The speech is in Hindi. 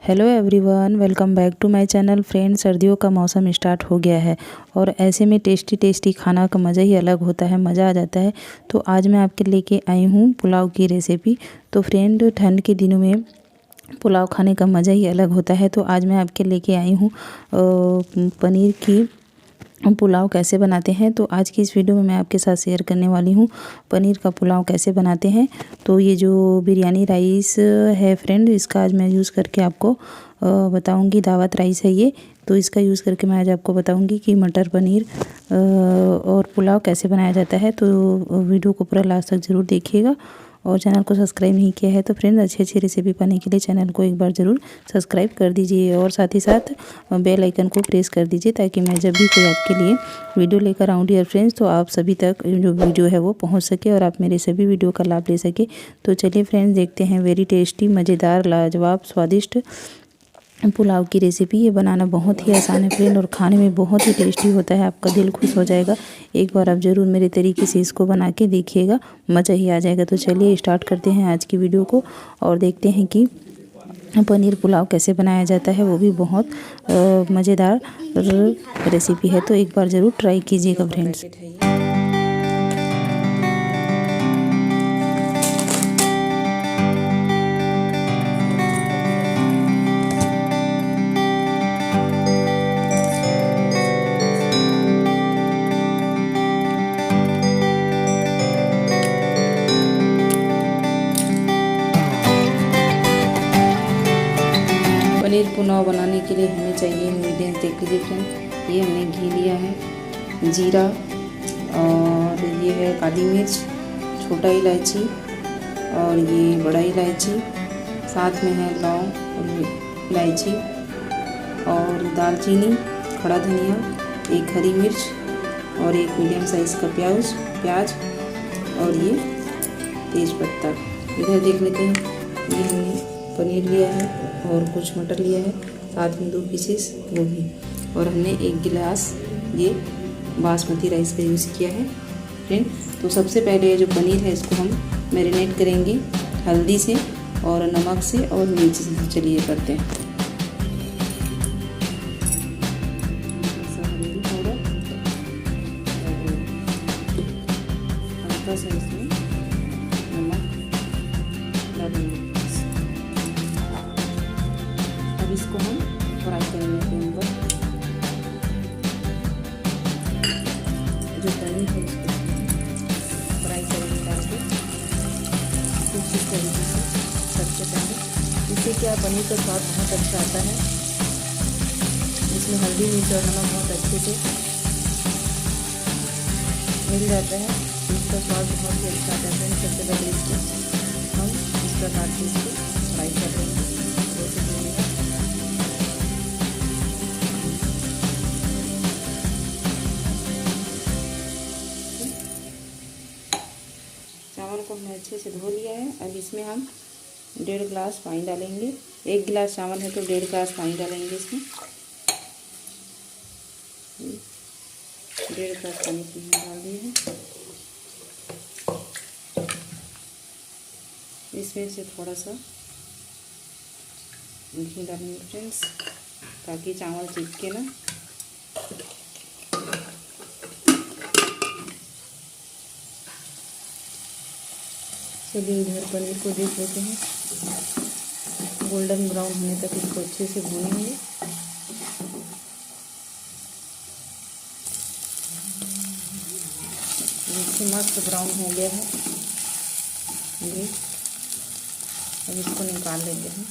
Hello everyone, welcome back to my channel. Friends, सर्दियों का मौसम स्टार्ट हो गया है और ऐसे में टेस्टी टेस्टी खाना का मज़ा ही अलग होता है, मज़ा आ जाता है। तो आज मैं आपके लेके आई हूँ पुलाव की रेसिपी। तो फ्रेंड, ठंड के दिनों में पुलाव खाने का मज़ा ही अलग होता है। तो आज मैं आपके लेके आई हूँ पनीर की पुलाव कैसे बनाते हैं। तो आज की इस वीडियो में मैं आपके साथ शेयर करने वाली हूँ पनीर का पुलाव कैसे बनाते हैं। तो ये जो बिरयानी राइस है फ्रेंड, इसका आज मैं यूज़ करके आपको बताऊंगी। दावत राइस है ये, तो इसका यूज़ करके मैं आज आपको बताऊंगी कि मटर पनीर और पुलाव कैसे बनाया जाता है। तो वीडियो को पूरा लास्ट तक ज़रूर देखिएगा और चैनल को सब्सक्राइब नहीं किया है तो फ्रेंड, अच्छी अच्छी रेसिपी पाने के लिए चैनल को एक बार ज़रूर सब्सक्राइब कर दीजिए और साथ ही साथ बेल आइकन को प्रेस कर दीजिए, ताकि मैं जब भी कोई आपके लिए वीडियो लेकर आऊँ डियर फ्रेंड्स, तो आप सभी तक जो वीडियो है वो पहुंच सके और आप मेरे सभी वीडियो का लाभ ले सके। तो चलिए फ्रेंड्स, देखते हैं वेरी टेस्टी, मज़ेदार, लाजवाब, स्वादिष्ट पुलाव की रेसिपी। ये बनाना बहुत ही आसान है फ्रेंड और खाने में बहुत ही टेस्टी होता है। आपका दिल खुश हो जाएगा। एक बार आप ज़रूर मेरे तरीके से इसको बना के देखिएगा, मज़ा ही आ जाएगा। तो चलिए स्टार्ट करते हैं आज की वीडियो को और देखते हैं कि पनीर पुलाव कैसे बनाया जाता है। वो भी बहुत मज़ेदार रेसिपी है, तो एक बार ज़रूर ट्राई कीजिएगा फ्रेंड्स। पनीर पुलाव बनाने के लिए हमें चाहिए इंग्रेडिएंट्स देख लीजिए फ्रेंड। ये हमने घी लिया है, जीरा, और ये है काली मिर्च, छोटा इलायची और ये बड़ा इलायची, साथ में है लौंग और इलायची और दालचीनी, खड़ा धनिया, एक हरी मिर्च और एक मीडियम साइज़ का प्याज और ये तेज पत्ता। इधर देख लेते हैं, ये हमने पनीर लिया है और कुछ मटर लिया है, साथ में 2 पीसेस गोभी और हमने 1 गिलास ये बासमती राइस का यूज़ किया है फ्रेंड। तो सबसे पहले जो पनीर है इसको हम मैरिनेट करेंगे हल्दी से और नमक से और मिर्च से। चलिए करते हैं। हल्का सा इसमें नमक डालेंगे। अब इसको हम फ्राई करेंगे फ्लेम पर। जो पनीर है इसको फ्राई करेंगे डाल के कुछ इस तरीके से सबसे पहले। इससे क्या पनीर का स्वाद बहुत अच्छा आता है। इसमें हल्दी मिर्च और नमक बहुत अच्छे से मिल जाता है, इसका स्वाद बहुत ही अच्छा आता है। सबसे पहले इसको हम इस प्रकार से इसको फ्राई कर देंगे। चावल को हमने अच्छे से धो लिया है। अब इसमें हम 1.5 गिलास पानी डालेंगे। 1 गिलास चावल है तो 1.5 गिलास पानी डालेंगे इसमें। 1.5 गिलास पानी इसमें डाल दिए हैं। इसमें से थोड़ा सा घी डालेंगे फ्रेंड्स, ताकि चावल चिपके ना। चलिए इधर पनीर को देख लेते हैं। गोल्डन ब्राउन होने तक इसको अच्छे से भूनेंगे। देखिए मस्त ब्राउन हो गया है ये। अब इसको निकाल लेते हैं।